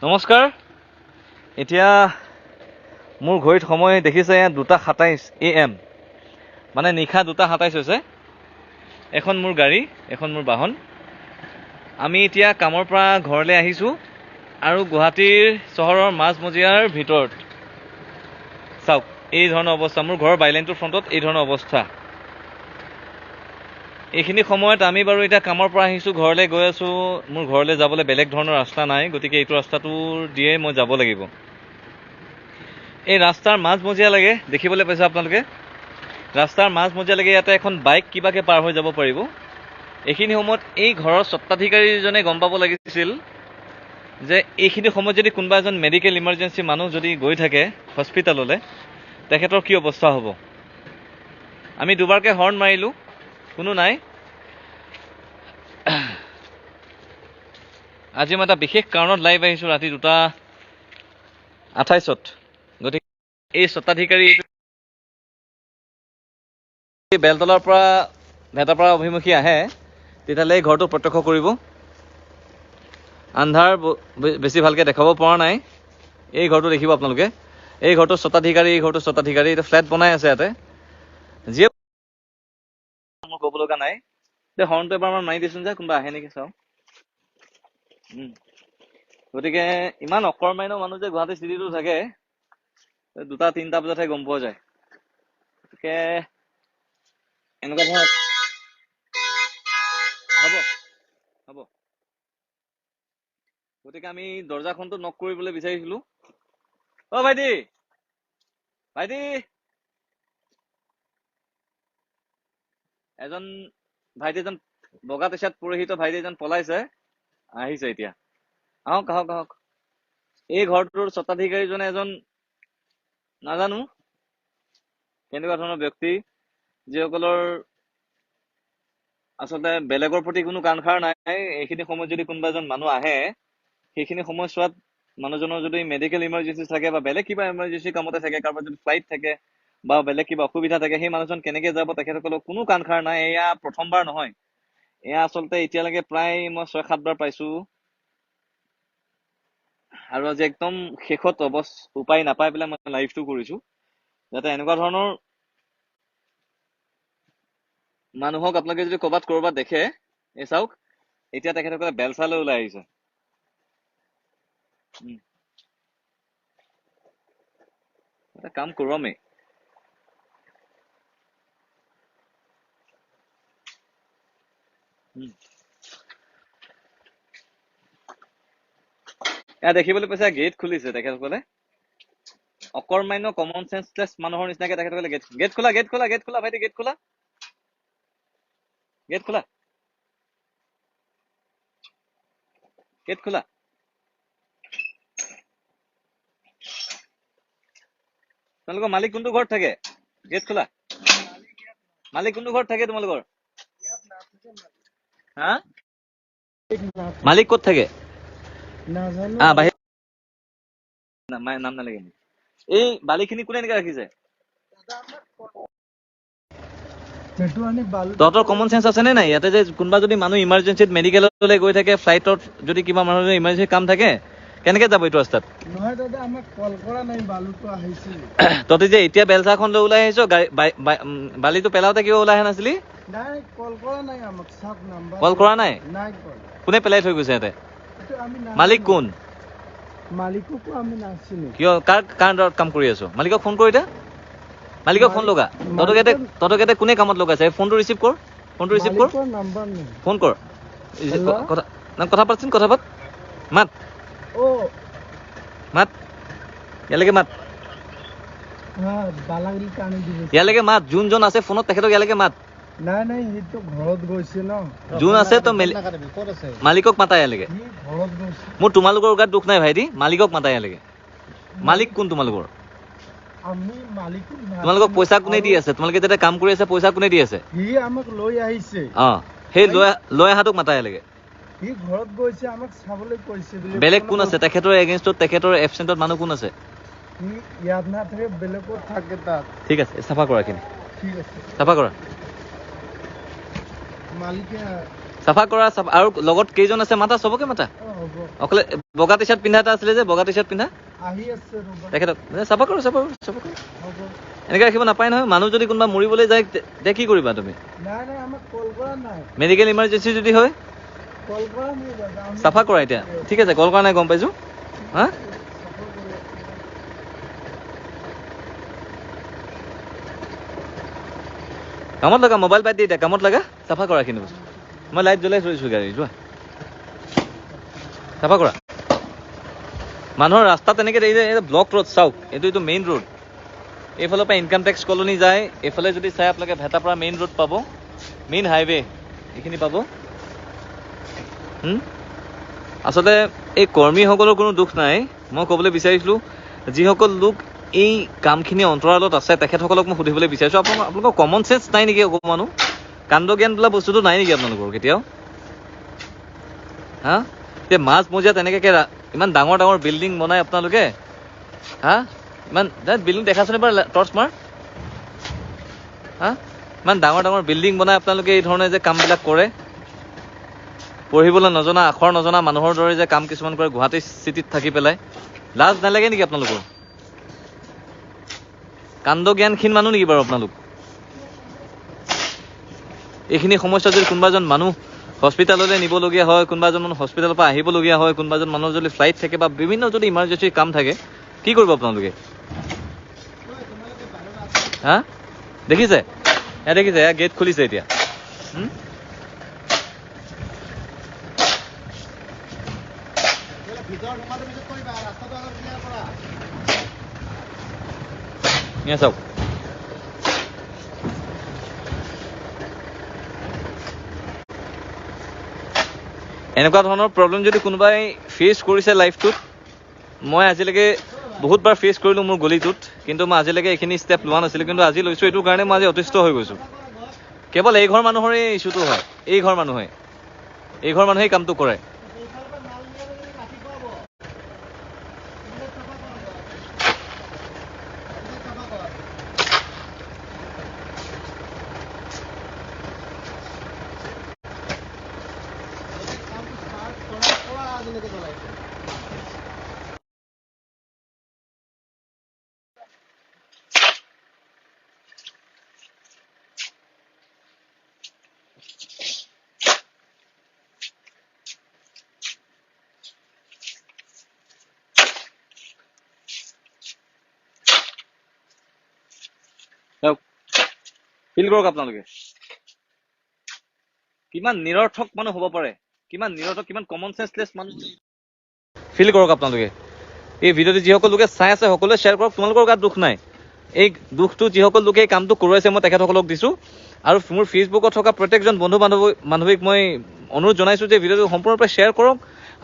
নমস্কাৰ। এতিয়া মোৰ ঘড়ীত সময় দেখিছে 2:27 AM, মানে নিশা 2:27 হৈছে। এখন মোৰ গাড়ী, এখন মোৰ বাহন। আমি এতিয়া কামৰ পৰা ঘৰলৈ আহিছোঁ আৰু গুৱাহাটীৰ চহৰৰ মাজমজিয়াৰ ভিতৰত চাওক এই ধৰণৰ অৱস্থা। মোৰ ঘৰৰ বাইলেনটোৰ ফ্ৰণ্টত এই ধৰণৰ অৱস্থা। এইখিনি সময়ত আমি বাৰু এতিয়া কামৰ পৰা আহিছোঁ, ঘৰলৈ গৈ আছোঁ। মোৰ ঘৰলৈ যাবলৈ বেলেগ ধৰণৰ ৰাস্তা নাই, গতিকে এইটো ৰাস্তাটোৰ দিয়ে মই যাব লাগিব। এই ৰাস্তাৰ মাজমজিয়ালৈকে দেখিবলৈ পাইছে আপোনালোকে, ৰাস্তাৰ মাজমজিয়ালৈকে ইয়াতে এখন বাইক কিবাকৈ পাৰ হৈ যাব পাৰিব। এইখিনি সময়ত এই ঘৰৰ স্বত্বাধিকাৰীজনে গম পাব লাগিছিল যে এইখিনি সময়ত যদি কোনোবা এজন মেডিকেল ইমাৰ্জেঞ্চি মানুহ যদি গৈ থাকে হস্পিটেললৈ, তেখেতৰ কি অৱস্থা হ'ব। আমি দুবাৰকৈ হৰ্ণ মাৰিলোঁ, কোনো নাই। আজি মই এটা বিশেষ কাৰণত লাইভ আহিছোঁ ৰাতি 2:28। গতিকে এই স্বত্বাধিকাৰী বেলতলাৰ পৰা ভেটাপাৰা অভিমুখী আহে, তেতিয়াহ'লে এই ঘৰটো প্ৰত্যক্ষ কৰিব। আন্ধাৰ বেছি ভালকৈ দেখাব পৰা নাই। এই ঘৰটো দেখিব আপোনালোকে, এই ঘৰটো স্বত্বাধিকাৰী, এই ঘৰটো স্বত্বাধিকাৰী। এইটো ফ্লেট বনাই আছে ইয়াতে। যিয়ে মোৰ ক'ব লগা নাই। হৰ্ণটো এবাৰ আমাৰ মাৰি দিছোন যে, কোনোবা আহে নেকি চাওঁ। গতিকে ইমান অকৰ্মান্য মানুহ যে গুৱাহাটী চিটিটো থাকে, 2-3টা বজাতহে গম পোৱা যায়। গতিকে এনেকুৱা ধৰণৰ হ'ব। গতিকে আমি দৰ্জাখনটো নক কৰিবলৈ বিচাৰিছিলোঁ। অ ভাইটি, ভাইটি, এজন বগা টি চাৰ্ট পৰিহিত ভাইটি এজন পলাইছে, আহিছে এতিয়া। আহক আহক আহক। এই ঘৰটোৰ স্বত্বাধিকাৰীজনে এজন নাজানো কেনেকুৱা ধৰণৰ ব্যক্তি, যিসকলৰ আচলতে বেলেগৰ প্ৰতি কোনো কাণসাৰ নাই। এইখিনি সময়ত যদি কোনোবা এজন মানুহ আহে, সেইখিনি সময়ছোৱাত মানুহজনৰ যদি মেডিকেল ইমাৰ্জেঞ্চি থাকে বা বেলেগ কিবা ইমাৰ্জেঞ্চি কামতে থাকে, কাৰোবাৰ যদি ফ্লাইট থাকে বা বেলেগ কিবা অসুবিধা থাকে, সেই মানুহজন কেনেকৈ যাব তেখেতসকলৰ কোনো কাণসাৰ নাই। এয়া প্ৰথমবাৰ নহয়, এয়া আচলতে এতিয়ালৈকে প্ৰায় মই 6-7 বাৰ পাইছোঁ। আৰু আজি একদম শেষত উপায় নাপাই পেলাই মই লাইভটো কৰিছোঁ, যাতে এনেকুৱা ধৰণৰ মানুহক আপোনালোকে যদি ক'ৰবাত দেখে, এই চাওক এতিয়া তেখেতসকলে বেলচালৈ ওলাই আহিছে। এটা কাম কৰোঁ আমি। এয়া দেখিবলৈ পাইছে, গেট খুলিছে তেখেতসকলে। অকৰ্মান্য কমন চেন্সলেছ মানুহৰ নিচিনাকে তেখেতসকলে গেট খোলা ভাইটি, গেট খোলা। তোমালোকৰ মালিক কোনটো ঘৰত থাকে? গেট খোলা। মালিক কোনটো ঘৰত থাকে তোমালোকৰ? হা, মালিক ক'ত থাকে? বাহিৰ নাম নালাগে। এই বালিখিনি কোনে এনেকে ৰাখিছে? তহঁতৰ কমন চেন্স আছে নে নাই? ইয়াতে যে কোনোবা যদি মানুহ ইমাৰ্জেঞ্চিত মেডিকেললৈ গৈ থাকে, ফ্লাইটত যদি কিবা মানুহৰ ইমাৰ্জেঞ্চি কাম থাকে, কেনেকে যাব এইটো ৰাস্তাত? নহয় দাদা, আমাক কল কৰা নাই, বালুটো আহিছিল। তহঁতি যে এতিয়া বেলচাখন লৈ ওলাই আহিছ, বালিটো পেলাওঁতে কিয় ওলাই অহা নাছিলি? নাই, কল কৰা নাই আমাক। কল কৰা নাই? কোনে পেলাই থৈ গৈছে ইয়াতে? মালিক কোন? মালিককো আমি নাচিনো। কিয় কাৰ কাম কৰি আছো? মালিকক ফোন কৰি দে, মালিকক ফোন লগা। তহঁতক ইয়াতে কোনে কামত লগাইছে? ফোনটো ৰিচিভ কৰ, ফোন কৰ। কথা পাতচোন, মাত ইয়ালৈকে মাত, ইয়ালৈকে মাত। যোনজন আছে ফোনত তেখেতক ইয়ালৈকে মাত। নাই, সেইটো ঘৰত গৈছে ন। যোন আছে তো মালিকক মাতা ইয়ালৈকে। মোৰ তোমালোকৰ গাত দুখ নাই ভাইটি, মালিকক মাতা ইয়ালৈকে। মালিক কোন তোমালোকৰ? তোমালোকক পইচা কোনে দি আছে? তোমালোকে যেতিয়া কাম কৰি আছে, পইচা কোনে দি আছে? আমাক লৈ আহিছে। সেই লৈ অহাটোক মাতা ইয়ালৈকে। ঘৰত গৈছে, আমাক চাবলৈ কৈছে। বেলেগ কোন আছে তেখেতৰ এগেইনষ্টত? তেখেতৰ এবচেণ্টত মানুহ কোন আছে? ইয়াত নাথাকে, বেলেগত থাকে তাত। ঠিক আছে, চাফা কৰা এইখিনি, চাফা কৰা। মালিকে চাফা কৰা আৰু লগত কেইজন আছে মাতা চবকে মাতা অকলে বগা টি চাৰ্ট পিন্ধা এটা আছিলে যে বগা টি চাৰ্ট পিন্ধা তেখেতক চাফা কৰোঁ এনেকৈ ৰাখিব নাপায় নহয় মানুহ যদি কোনোবা মৰিবলৈ যায় তেতিয়া কি কৰিবা তুমি মেডিকেল ইমাৰ্জেঞ্চি যদি হয় চাফা কৰা এতিয়া ঠিক আছে কল কৰা নাই গম পাইছোঁ হা কামত লগা মোবাইল পাই দিয়া এতিয়া কামত লগা চাফা কৰা এইখিনি বস্তু মই লাইট জ্বলাই থৈছোঁ গাড়ী যোৱা চাফা কৰা মানুহৰ ৰাস্তা তেনেকৈ ব্লক ৰোড চাওক এইটো মেইন ৰোড এইফালৰ পৰা ইনকাম টেক্স কলনি যায় এইফালে যদি চাই আপোনালোকে ভেটাপাৰা মেইন ৰোড পাব মেইন হাইৱে এইখিনি পাব আচলতে এই কৰ্মীসকলৰ কোনো দুখ নাই মই ক'বলৈ বিচাৰিছিলোঁ যিসকল লোক এই কামখিনি অন্তৰালত আছে তেখেতসকলক মই সুধিবলৈ বিচাৰিছোঁ আপোনালোকৰ কমন চেঞ্চ নাই নেকি অকণমানো কাণ্ড জ্ঞান বোলা বস্তুটো নাই নেকি আপোনালোকৰ কেতিয়াও হা এতিয়া মাজমজিয়াত এনেকৈ ইমান ডাঙৰ ডাঙৰ বিল্ডিং বনাই আপোনালোকে হা ইমান বিল্ডিং দেখাচোন এবাৰ টৰ্চ মাৰ হা ইমান ডাঙৰ ডাঙৰ বিল্ডিং বনাই আপোনালোকে এই ধৰণে যে কামবিলাক কৰে পঢ়িবলৈ নজনা আখৰ নজনা মানুহৰ দৰে যে কাম কিছুমান কৰে গুৱাহাটী চিটিত থাকি পেলাই লাজ নালাগে নেকি আপোনালোকৰ কাণ্ড জ্ঞানহীন মানুহ নেকি বাৰু আপোনালোক এইখিনি সমস্যা যদি কোনোবা এজন মানুহ হস্পিটেললৈ নিবলগীয়া হয় কোনোবা এজন মানুহ হস্পিটেলৰ পৰা আহিবলগীয়া হয় কোনোবা এজন মানুহৰ যদি ফ্লাইট থাকে বা বিভিন্ন যদি ইমাৰ্জেঞ্চি কাম থাকে কি কৰিব আপোনালোকে হা দেখিছে দেখিছে গেট খুলিছে এতিয়া চাওক এনেকুৱা ধৰণৰ প্ৰব্লেম যদি কোনোবাই ফেচ কৰিছে লাইফটোত মই আজিলৈকে বহুতবাৰ ফেচ কৰিলোঁ মোৰ গলিটোত কিন্তু মই আজিলৈকে এইখিনি ষ্টেপ লোৱা নাছিলোঁ কিন্তু আজি লৈছোঁ এইটো কাৰণে মই আজি অতিষ্ঠ হৈ গৈছোঁ কেৱল এই ঘৰ মানুহৰে ইছ্যুটো হয় এই ঘৰ মানুহেই কামটো কৰে ফিল কৰক আপোনালোকে কিমান নিৰৰ্থক মানুহ হ'ব পাৰে কিমান নিৰৰ্থক কিমান কমন চেন্সলেছ মানুহ ফিল কৰক আপোনালোকে এই ভিডিঅ'টো যিসকল লোকে চাই আছে সকলোৱে শ্বেয়াৰ কৰক তোমালোকৰ গাত দুখ নাই এই দুখটো যিসকল লোকে এই কামটো কৰোৱাইছে মই তেখেতসকলক দিছোঁ আৰু মোৰ ফেচবুকত থকা প্ৰত্যেকজন বন্ধু বান্ধৱীক মই অনুৰোধ জনাইছোঁ যে ভিডিঅ'টো সম্পূৰ্ণৰূপে শ্বেয়াৰ কৰক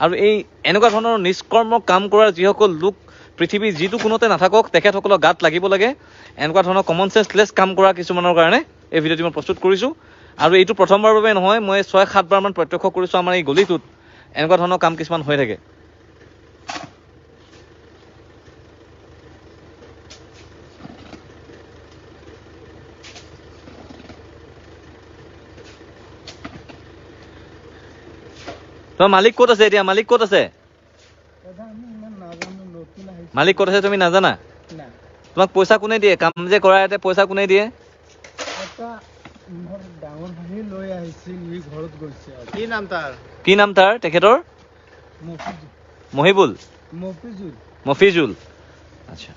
আৰু এই এনেকুৱা ধৰণৰ নিষ্কৰ্ম কাম কৰাৰ যিসকল লোক পৃথিৱীৰ যিটো কোনোতে নাথাকক তেখেতসকলৰ গাত লাগিব লাগে এনেকুৱা ধৰণৰ কমন চেন্সলেছ কাম কৰা কিছুমানৰ কাৰণে এই ভিডিঅ'টো মই প্ৰস্তুত কৰিছোঁ আৰু এইটো প্ৰথমবাৰৰ বাবে নহয় মই 6-7 বাৰমান প্ৰত্যক্ষ কৰিছোঁ আমাৰ এই গলিটোত এনেকুৱা ধৰণৰ কাম কিছুমান হৈ থাকে তোমাৰ মালিক ক'ত আছে এতিয়া মালিক ক'ত আছে মালিক ক'ত আছে তুমি নাজানা তোমাক পইচা কোনে দিয়ে কাম যে কৰা ইয়াতে পইচা কোনে দিয়ে কি নাম তাৰ তেখেতৰ মফিজুল আচ্ছা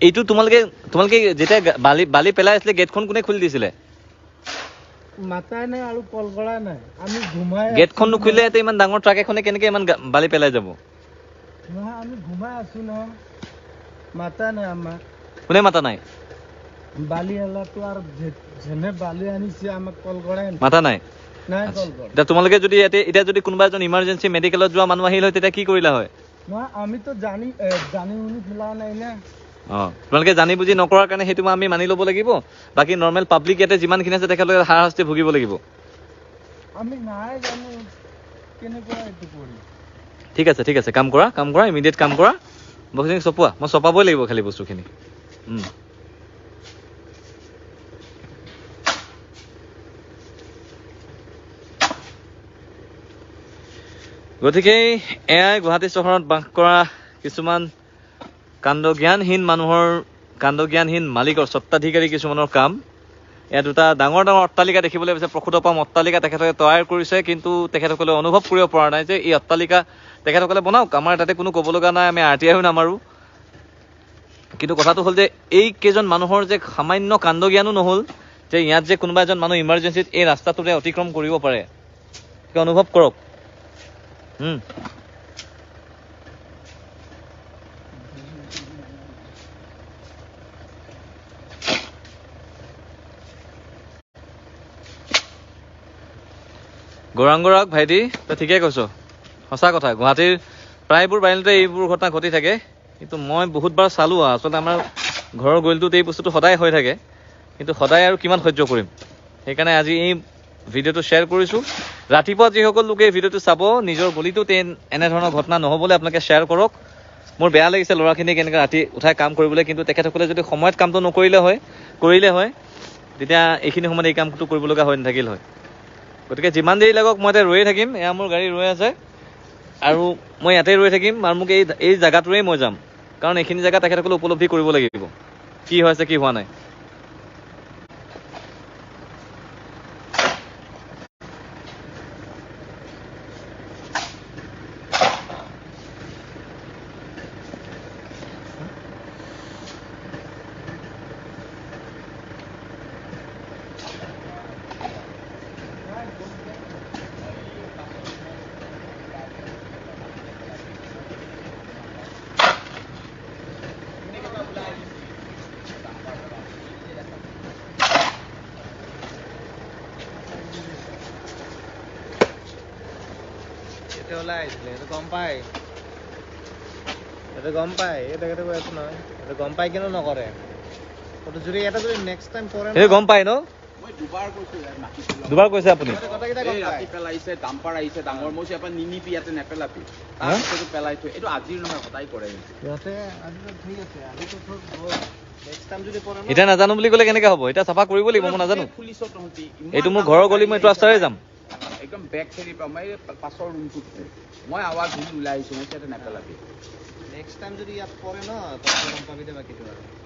এইটো তোমালোকে যেতিয়া বালি পেলাই আছিলে গেটখন কোনে খুলি দিছিলে মাতাই নাই আৰু কল কৰা নাই আমি ঘুমাই গেটখন নুখুলিলে এতে ইমান ডাঙৰ ট্ৰাক এখনে কেনেকে ইমান বালি পেলাই যাব নহয় আমি ঘুমাই আছো ন মাতা নাই আমাক কোনে মাতা নাই বালি আলাটো আৰু যেনে বালি আনিছে আমাক কল কৰাই মাতা নাই নাই কল কৰা এতিয়া তোমালোকে যদি এতিয়া যদি কোনোবা এজন ইমাৰ্জেঞ্চি মেডিকেলত যোৱা মানুহ আহিল হয় তেতিয়া কি কৰিলা হয় নহয় আমি তো জানি শুনি ফেলা নাই না তোমালোকে জানি বুজি নকৰাৰ কাৰণে সেইটো আমি মানি ল'ব লাগিব বাকী নৰ্মেল পাব্লিক ইয়াতে যিমানখিনি আছে তেখেতলোকে হাৰাশাস্তি ভুগিব লাগিব আমি নাই জানো কেনেকুৱা এইটো কৰি ঠিক আছে কাম কৰা ইমিডিয়েট কাম কৰা বস্তুখিনি চপোৱা মই চপাবই লাগিব খালি বস্তুখিনি গতিকে এয়াই গুৱাহাটী চহৰত বাস কৰা কিছুমান কাণ্ডজ্ঞানহীন মানুহৰ কাণ্ডজ্ঞানহীন মালিকৰ স্বত্বাধিকাৰী কিছুমানৰ কাম। ইয়াত দুটা ডাঙৰ ডাঙৰ অট্টালিকা দেখিবলৈ পাইছে, প্ৰসূতপাম অট্টালিকা তেখেতসকলে তৈয়াৰ কৰিছে, কিন্তু তেখেতসকলে অনুভৱ কৰিব পৰা নাই যে এই অট্টালিকা তেখেতসকলে বনাওক, আমাৰ তাতে কোনো ক'ব লগা নাই, আমি RTIও নামাৰোঁ। কিন্তু কথাটো হ'ল যে এই কেইজন মানুহৰ যে সামান্য কাণ্ডজ্ঞানো নহ'ল যে ইয়াত যে কোনোবা এজন মানুহ ইমাৰ্জেঞ্চিত এই ৰাস্তাটোৰে অতিক্ৰম কৰিব পাৰে। অনুভৱ কৰক। গৌৰাংগৰাগ ভাইটি, তই ঠিকে কৈছ, সঁচা কথা। গুৱাহাটীৰ প্ৰায়বোৰ বাহিৰতে এইবোৰ ঘটনা ঘটি থাকে, কিন্তু মই বহুতবাৰ চালোঁ। আচলতে আমাৰ ঘৰৰ গলিটোত এই বস্তুটো সদায় হৈ থাকে, কিন্তু সদায় আৰু কিমান সহ্য কৰিম। সেইকাৰণে আজি এই ভিডিঅ'টো শ্বেয়াৰ কৰিছোঁ। ৰাতিপুৱা যিসকল লোকে এই ভিডিঅ'টো চাব, নিজৰ গলিটোত এনেধৰণৰ ঘটনা নহ'বলৈ আপোনালোকে শ্বেয়াৰ কৰক। মোৰ বেয়া লাগিছে ল'ৰাখিনিক এনেকৈ ৰাতি উঠাই কাম কৰিবলৈ, কিন্তু তেখেতসকলে যদি সময়ত কামটো কৰিলে হয় তেতিয়া এইখিনি সময়ত এই কামটো কৰিব লগা হৈ নাথাকিল হয়। গতিকে যিমান দেৰি লাগক মই এতিয়া ৰৈয়ে থাকিম। এয়া মোৰ গাড়ী ৰৈ আছে আৰু মই ইয়াতে ৰৈ থাকিম, আৰু মোক এই জেগাটোৰেই মই যাম, কাৰণ এইখিনি জেগা তেখেতসকলে উপলব্ধি কৰিব লাগিব কি হৈছে কি হোৱা নাই। ওলাই আহিছিলে, এইটো গম পায়, এই তেখেতে কৈ আছো নহয়, এইটো গম পাই কিনো নকৰে। যদি এটা যদি নেক্সট টাইম কৰে, সেইটো গম পায় ন? মই দুবাৰ কৈছে আপুনি ৰাতি পেলাইছে, ডাম্পাৰ আহিছে ডাঙৰ, মই কৈছো নিনিবি, ইয়াতে নেপেলাবি, তাৰপিছতো পেলাই থৈ। এইটো আজিৰ নহয়, সদায় কৰে এতিয়া। নাজানো বুলি ক'লে কেনেকে হ'ব? এতিয়া চাফা কৰিব লাগিব, মই নাজানো। এইটো মোৰ ঘৰৰ গলি, মই এইটো ৰাস্তাৰে যাম। একদম বেক চাইডৰ পৰা মই পাছৰ ৰুমটোত মই আৱাজ শুনি ওলাই আহিছোঁ, মই ইয়াতে নেপেলাবি। নেক্সট টাইম যদি ইয়াত পৰে ন, তই গম পাবি দে বাকীটো আৰু।